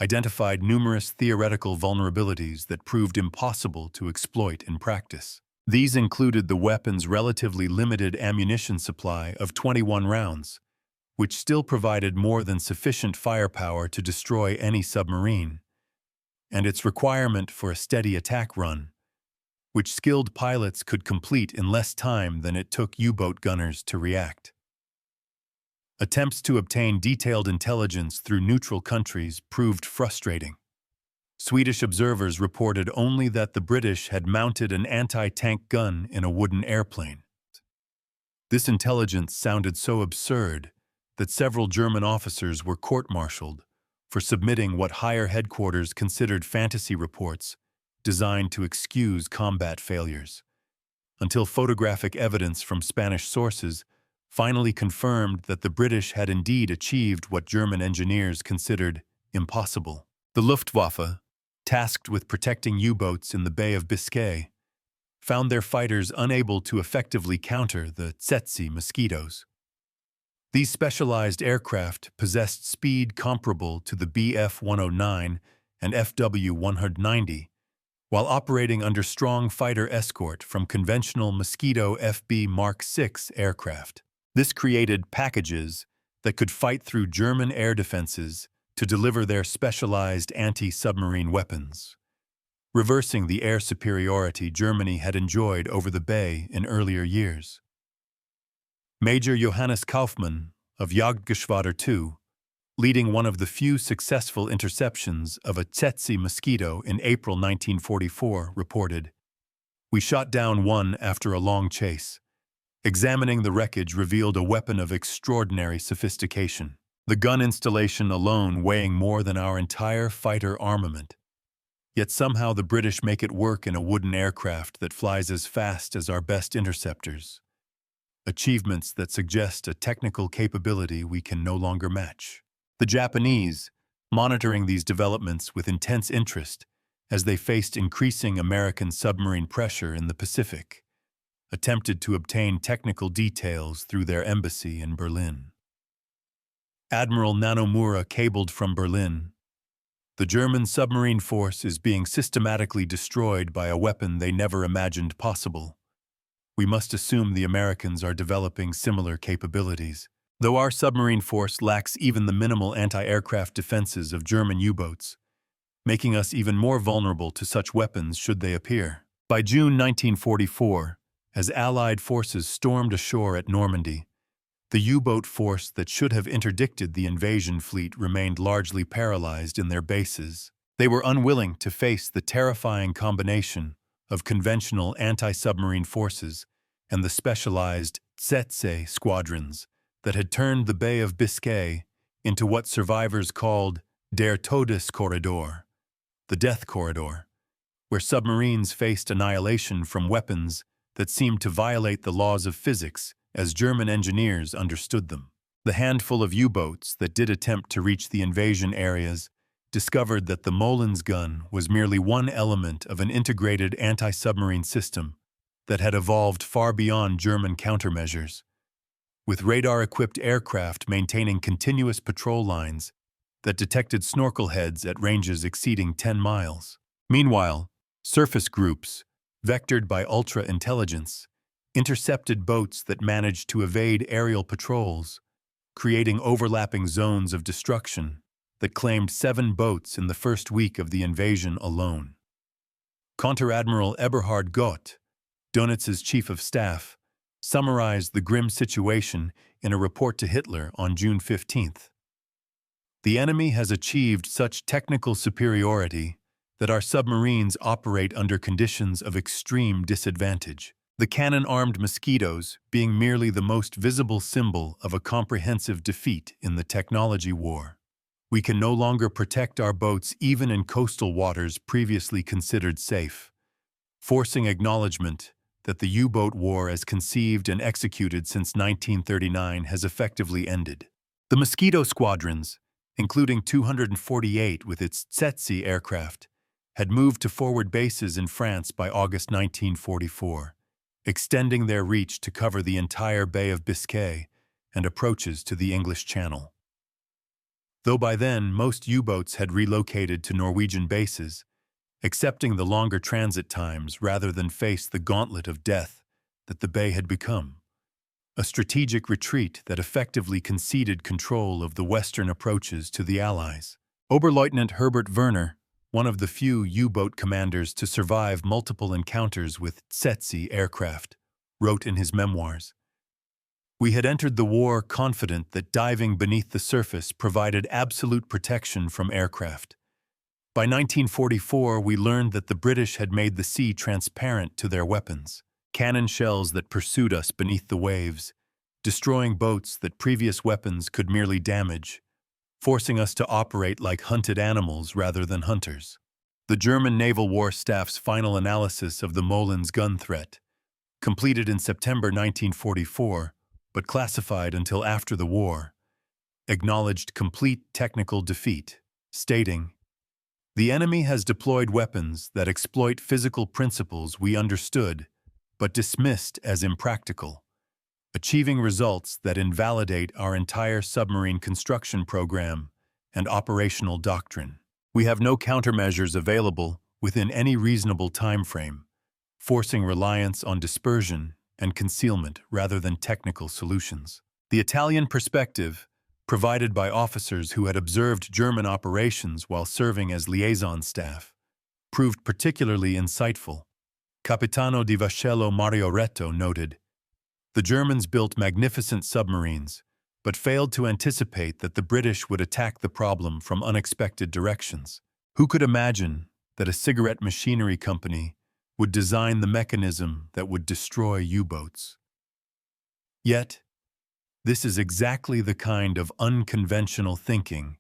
identified numerous theoretical vulnerabilities that proved impossible to exploit in practice. These included the weapon's relatively limited ammunition supply of 21 rounds, which still provided more than sufficient firepower to destroy any submarine, and its requirement for a steady attack run, which skilled pilots could complete in less time than it took U-boat gunners to react. Attempts to obtain detailed intelligence through neutral countries proved frustrating. Swedish observers reported only that the British had mounted an anti-tank gun in a wooden airplane. This intelligence sounded so absurd that several German officers were court-martialed for submitting what higher headquarters considered fantasy reports designed to excuse combat failures, until photographic evidence from Spanish sources finally confirmed that the British had indeed achieved what German engineers considered impossible. The Luftwaffe, tasked with protecting U-boats in the Bay of Biscay, found their fighters unable to effectively counter the Tsetse mosquitoes. These specialized aircraft possessed speed comparable to the Bf-109 and FW-190, while operating under strong fighter escort from conventional Mosquito FB Mark VI aircraft. This created packages that could fight through German air defenses to deliver their specialized anti-submarine weapons, reversing the air superiority Germany had enjoyed over the Bay in earlier years. Major Johannes Kaufmann of Jagdgeschwader II, leading one of the few successful interceptions of a Tsetse mosquito in April 1944, reported, "We shot down one after a long chase. Examining the wreckage revealed a weapon of extraordinary sophistication, the gun installation alone weighing more than our entire fighter armament. Yet somehow the British make it work in a wooden aircraft that flies as fast as our best interceptors. Achievements that suggest a technical capability we can no longer match." The Japanese, monitoring these developments with intense interest as they faced increasing American submarine pressure in the Pacific, attempted to obtain technical details through their embassy in Berlin. Admiral Nanomura cabled from Berlin, "The German submarine force is being systematically destroyed by a weapon they never imagined possible. We must assume the Americans are developing similar capabilities. Though our submarine force lacks even the minimal anti-aircraft defenses of German U-boats, making us even more vulnerable to such weapons should they appear." By June 1944, as Allied forces stormed ashore at Normandy, the U-boat force that should have interdicted the invasion fleet remained largely paralyzed in their bases. They were unwilling to face the terrifying combination of conventional anti-submarine forces and the specialized Tsetse squadrons that had turned the Bay of Biscay into what survivors called Der Todeskorridor, the Death Corridor, where submarines faced annihilation from weapons that seemed to violate the laws of physics as German engineers understood them. The handful of U-boats that did attempt to reach the invasion areas discovered that the Mollins gun was merely one element of an integrated anti-submarine system that had evolved far beyond German countermeasures, with radar-equipped aircraft maintaining continuous patrol lines that detected snorkel heads at ranges exceeding 10 miles. Meanwhile, surface groups, vectored by ultra-intelligence, intercepted boats that managed to evade aerial patrols, creating overlapping zones of destruction that claimed 7 boats in the first week of the invasion alone. Conter-Admiral Eberhard Gott, Donitz's chief of staff, summarized the grim situation in a report to Hitler on June 15th. "The enemy has achieved such technical superiority that our submarines operate under conditions of extreme disadvantage, the cannon-armed Mosquitoes being merely the most visible symbol of a comprehensive defeat in the technology war. We can no longer protect our boats even in coastal waters previously considered safe, forcing acknowledgement that the U-boat war as conceived and executed since 1939 has effectively ended." The Mosquito squadrons, including 248 with its Tsetse aircraft, had moved to forward bases in France by August 1944, extending their reach to cover the entire Bay of Biscay and approaches to the English Channel. though by then most U-boats had relocated to Norwegian bases, accepting the longer transit times rather than face the gauntlet of death that the bay had become. A strategic retreat that effectively conceded control of the western approaches to the Allies. Oberleutnant Herbert Werner, one of the few U-boat commanders to survive multiple encounters with Tsetse aircraft, wrote in his memoirs, "We had entered the war confident that diving beneath the surface provided absolute protection from aircraft. By 1944, we learned that the British had made the sea transparent to their weapons. Cannon shells that pursued us beneath the waves, destroying boats that previous weapons could merely damage, forcing us to operate like hunted animals rather than hunters." The German Naval War Staff's final analysis of the Mollins gun threat, completed in September 1944, but classified until after the war, acknowledged complete technical defeat, stating, "The enemy has deployed weapons that exploit physical principles we understood but dismissed as impractical, achieving results that invalidate our entire submarine construction program and operational doctrine. We have no countermeasures available within any reasonable time frame, forcing reliance on dispersion and concealment rather than technical solutions." The Italian perspective, provided by officers who had observed German operations while serving as liaison staff, proved particularly insightful. Capitano di Vascello Mario Retto noted, "The Germans built magnificent submarines, but failed to anticipate that the British would attack the problem from unexpected directions. Who could imagine that a cigarette machinery company would design the mechanism that would destroy U-boats?" Yet, this is exactly the kind of unconventional thinking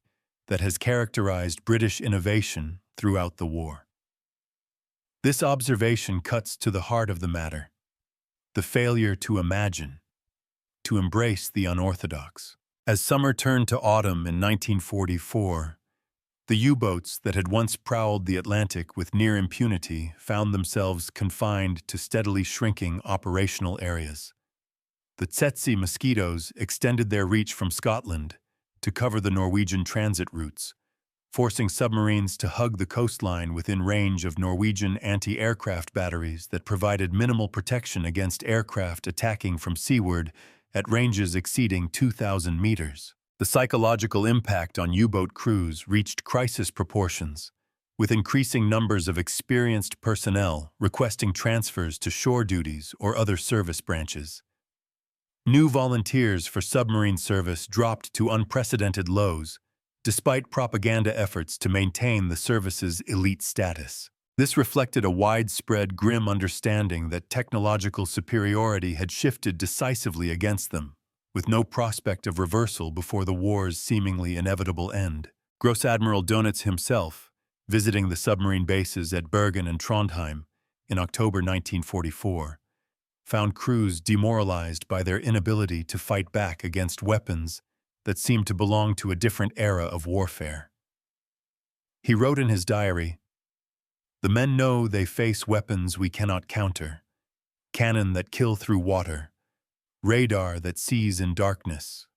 that has characterized British innovation throughout the war. This observation cuts to the heart of the matter: the failure to imagine, to embrace the unorthodox. As summer turned to autumn in 1944, the U-boats that had once prowled the Atlantic with near impunity found themselves confined to steadily shrinking operational areas. The Tsetse Mosquitoes extended their reach from Scotland to cover the Norwegian transit routes, forcing submarines to hug the coastline within range of Norwegian anti-aircraft batteries that provided minimal protection against aircraft attacking from seaward at ranges exceeding 2,000 meters. The psychological impact on U-boat crews reached crisis proportions, with increasing numbers of experienced personnel requesting transfers to shore duties or other service branches. New volunteers for submarine service dropped to unprecedented lows, despite propaganda efforts to maintain the service's elite status. This reflected a widespread grim understanding that technological superiority had shifted decisively against them, with no prospect of reversal before the war's seemingly inevitable end. Gross Admiral Dönitz himself, visiting the submarine bases at Bergen and Trondheim in October 1944, found crews demoralized by their inability to fight back against weapons that seemed to belong to a different era of warfare. He wrote in his diary, "The men know they face weapons we cannot counter, cannon that kill through water, radar that sees in darkness,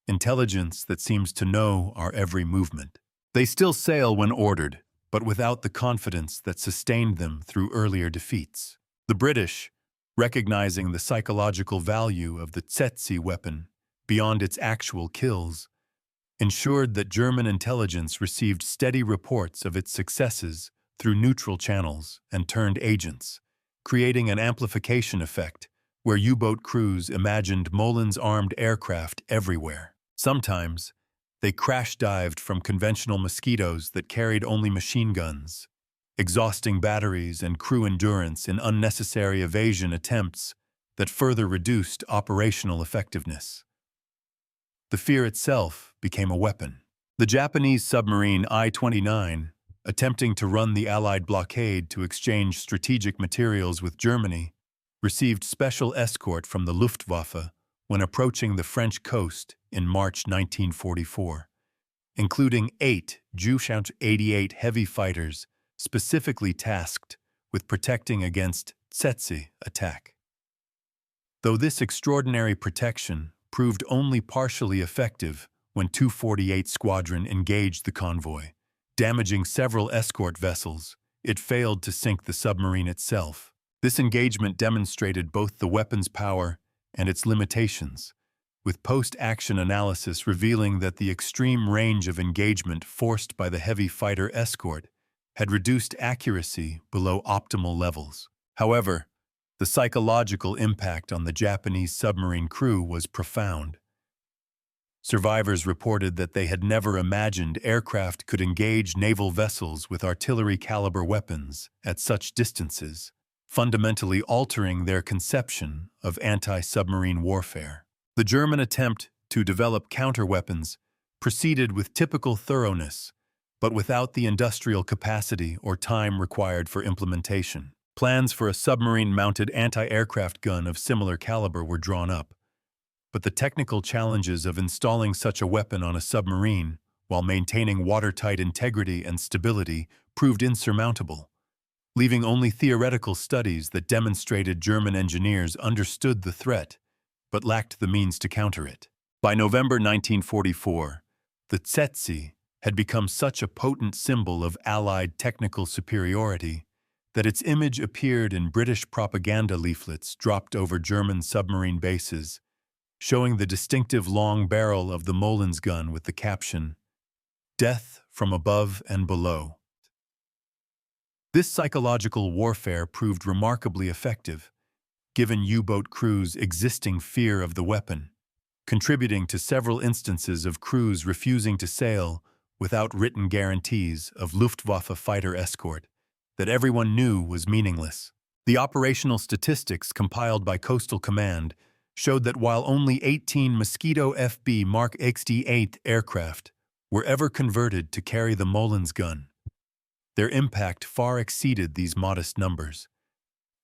intelligence that seems to know our every movement. They still sail when ordered, but without the confidence that sustained them through earlier defeats." The British, recognizing the psychological value of the Tsetse weapon beyond its actual kills, ensured that German intelligence received steady reports of its successes through neutral channels and turned agents, creating an amplification effect where U-boat crews imagined Mollins armed aircraft everywhere. Sometimes, they crash-dived from conventional Mosquitoes that carried only machine guns, exhausting batteries and crew endurance in unnecessary evasion attempts that further reduced operational effectiveness. The fear itself became a weapon. The Japanese submarine I-29, attempting to run the Allied blockade to exchange strategic materials with Germany, received special escort from the Luftwaffe when approaching the French coast in March 1944, including 8 Ju-88 heavy fighters specifically tasked with protecting against Tsetse attack. Though this extraordinary protection proved only partially effective when 248 Squadron engaged the convoy, damaging several escort vessels. It failed to sink the submarine itself. This engagement demonstrated both the weapon's power and its limitations, with post-action analysis revealing that the extreme range of engagement forced by the heavy fighter escort had reduced accuracy below optimal levels. However, the psychological impact on the Japanese submarine crew was profound. Survivors reported that they had never imagined aircraft could engage naval vessels with artillery-caliber weapons at such distances, fundamentally altering their conception of anti-submarine warfare. The German attempt to develop counter-weapons proceeded with typical thoroughness, but without the industrial capacity or time required for implementation. Plans for a submarine-mounted anti-aircraft gun of similar caliber were drawn up, but the technical challenges of installing such a weapon on a submarine while maintaining watertight integrity and stability proved insurmountable, leaving only theoretical studies that demonstrated German engineers understood the threat but lacked the means to counter it. By November 1944, the Tsetse had become such a potent symbol of Allied technical superiority that its image appeared in British propaganda leaflets dropped over German submarine bases, showing the distinctive long barrel of the Mollens gun with the caption, "Death from above and below." This psychological warfare proved remarkably effective, given U-boat crews' existing fear of the weapon, contributing to several instances of crews refusing to sail without written guarantees of Luftwaffe fighter escort that everyone knew was meaningless. The operational statistics compiled by Coastal Command showed that while only 18 Mosquito FB Mark XD-8 aircraft were ever converted to carry the Mollens gun, their impact far exceeded these modest numbers.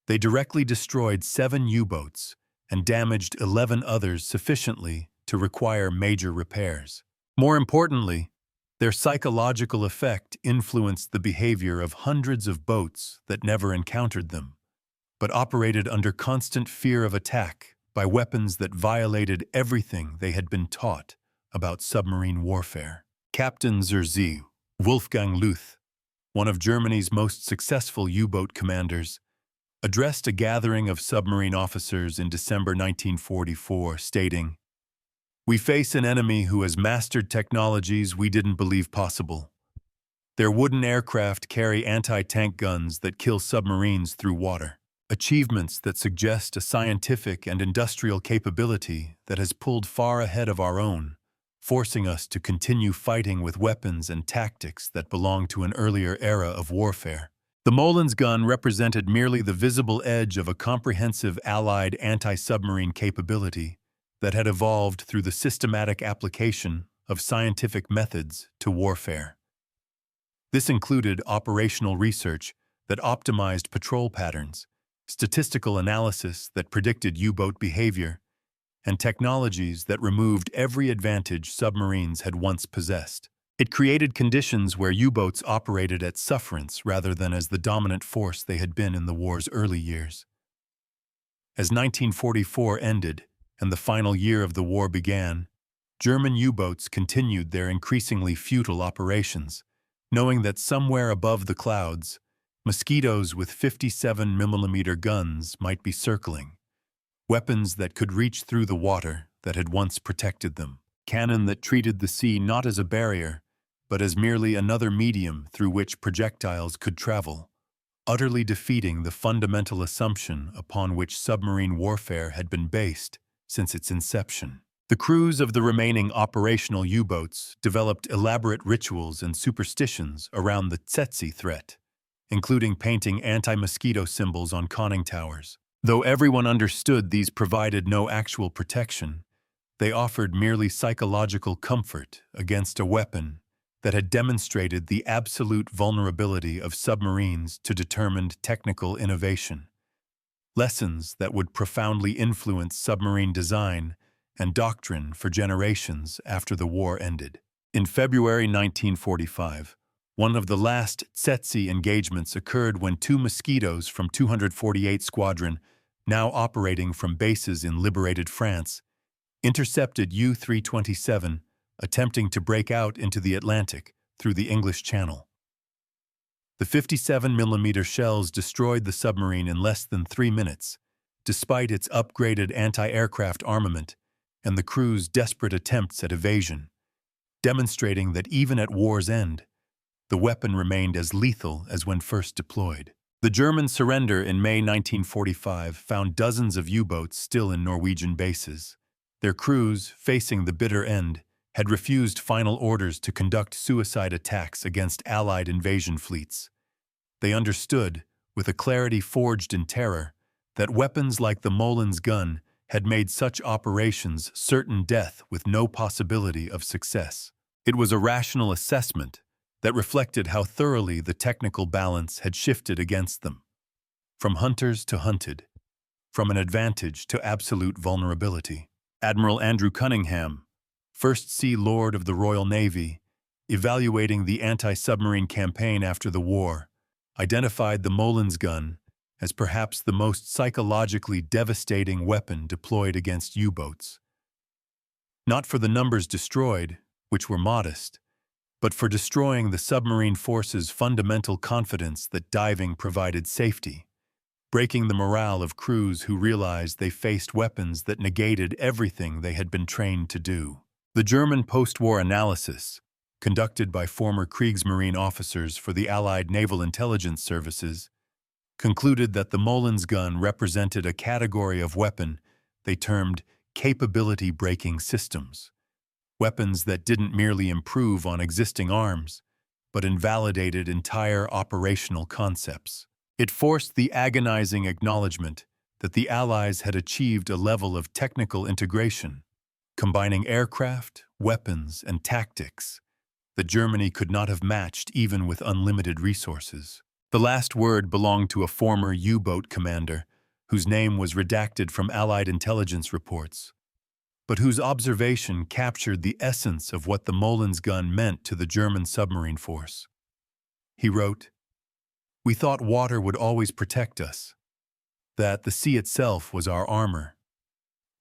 They directly destroyed 7 U-boats and damaged 11 others sufficiently to require major repairs. More importantly, their psychological effect influenced the behavior of hundreds of boats that never encountered them, but operated under constant fear of attack by weapons that violated everything they had been taught about submarine warfare. Captain Tsetse, Wolfgang Luth, one of Germany's most successful U-boat commanders, addressed a gathering of submarine officers in December 1944, stating, "We face an enemy who has mastered technologies we didn't believe possible. Their wooden aircraft carry anti-tank guns that kill submarines through water, achievements that suggest a scientific and industrial capability that has pulled far ahead of our own, forcing us to continue fighting with weapons and tactics that belong to an earlier era of warfare." The Mollens gun represented merely the visible edge of a comprehensive Allied anti-submarine capability that had evolved through the systematic application of scientific methods to warfare. This included operational research that optimized patrol patterns, statistical analysis that predicted U-boat behavior, and technologies that removed every advantage submarines had once possessed. It created conditions where U-boats operated at sufferance rather than as the dominant force they had been in the war's early years. As 1944 ended and the final year of the war began, German U-boats continued their increasingly futile operations, knowing that somewhere above the clouds, Mosquitoes with 57mm guns might be circling, weapons that could reach through the water that had once protected them, cannon that treated the sea not as a barrier, but as merely another medium through which projectiles could travel, utterly defeating the fundamental assumption upon which submarine warfare had been based since its inception. The crews of the remaining operational U-boats developed elaborate rituals and superstitions around the Tsetse threat, including painting anti-mosquito symbols on conning towers. Though everyone understood these provided no actual protection, they offered merely psychological comfort against a weapon that had demonstrated the absolute vulnerability of submarines to determined technical innovation, lessons that would profoundly influence submarine design and doctrine for generations after the war ended. In February 1945, one of the last Tsetse engagements occurred when 2 Mosquitoes from 248 Squadron, now operating from bases in liberated France, intercepted U-327, attempting to break out into the Atlantic through the English Channel. The 57mm shells destroyed the submarine in less than 3 minutes, despite its upgraded anti-aircraft armament and the crew's desperate attempts at evasion, demonstrating that even at war's end, the weapon remained as lethal as when first deployed. The German surrender in May 1945 found dozens of U-boats still in Norwegian bases. Their crews, facing the bitter end, had refused final orders to conduct suicide attacks against Allied invasion fleets. They understood, with a clarity forged in terror, that weapons like the Molin's gun had made such operations certain death with no possibility of success. It was a rational assessment that reflected how thoroughly the technical balance had shifted against them. From hunters to hunted, from an advantage to absolute vulnerability. Admiral Andrew Cunningham, First Sea Lord of the Royal Navy, evaluating the anti-submarine campaign after the war, identified the Molin's gun as perhaps the most psychologically devastating weapon deployed against U-boats. Not for the numbers destroyed, which were modest, but for destroying the submarine force's fundamental confidence that diving provided safety, breaking the morale of crews who realized they faced weapons that negated everything they had been trained to do. The German post-war analysis, conducted by former Kriegsmarine officers for the Allied Naval Intelligence Services, concluded that the Molin's gun represented a category of weapon they termed capability-breaking systems. Weapons that didn't merely improve on existing arms, but invalidated entire operational concepts. It forced the agonizing acknowledgement that the Allies had achieved a level of technical integration, combining aircraft, weapons, and tactics that Germany could not have matched even with unlimited resources. The last word belonged to a former U-boat commander whose name was redacted from Allied intelligence reports, but whose observation captured the essence of what the Molin's gun meant to the German submarine force. He wrote, "We thought water would always protect us, that the sea itself was our armor.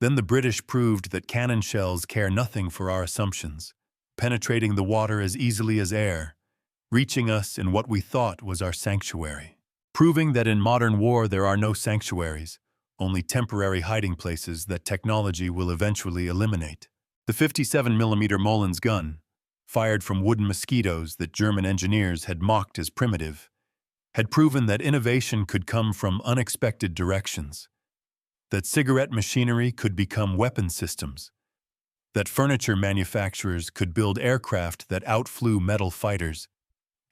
Then the British proved that cannon shells care nothing for our assumptions, penetrating the water as easily as air, reaching us in what we thought was our sanctuary. Proving that in modern war there are no sanctuaries, only temporary hiding places that technology will eventually eliminate." The 57mm Molin's gun, fired from wooden Mosquitoes that German engineers had mocked as primitive, had proven that innovation could come from unexpected directions, that cigarette machinery could become weapon systems, that furniture manufacturers could build aircraft that outflew metal fighters,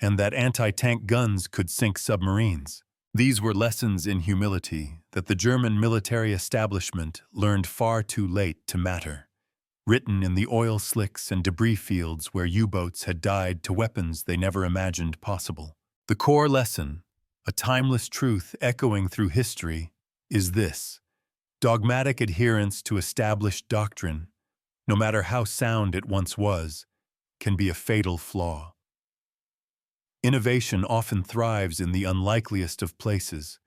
and that anti-tank guns could sink submarines. These were lessons in humility that the German military establishment learned far too late to matter, written in the oil slicks and debris fields where U-boats had died to weapons they never imagined possible. The core lesson, a timeless truth echoing through history, is this: dogmatic adherence to established doctrine, no matter how sound it once was, can be a fatal flaw. Innovation often thrives in the unlikeliest of places,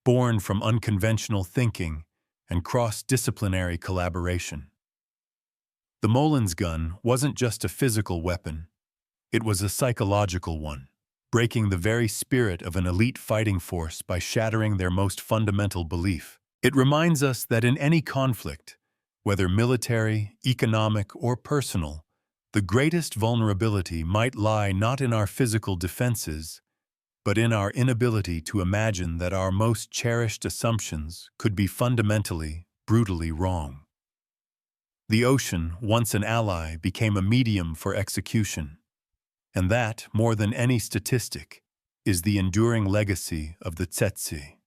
born from unconventional thinking and cross-disciplinary collaboration. The Molin's gun wasn't just a physical weapon, it was a psychological one, breaking the very spirit of an elite fighting force by shattering their most fundamental belief. It reminds us that in any conflict, whether military, economic, or personal, the greatest vulnerability might lie not in our physical defenses, but in our inability to imagine that our most cherished assumptions could be fundamentally, brutally wrong. The ocean, once an ally, became a medium for execution, and that, more than any statistic, is the enduring legacy of the Tsetse.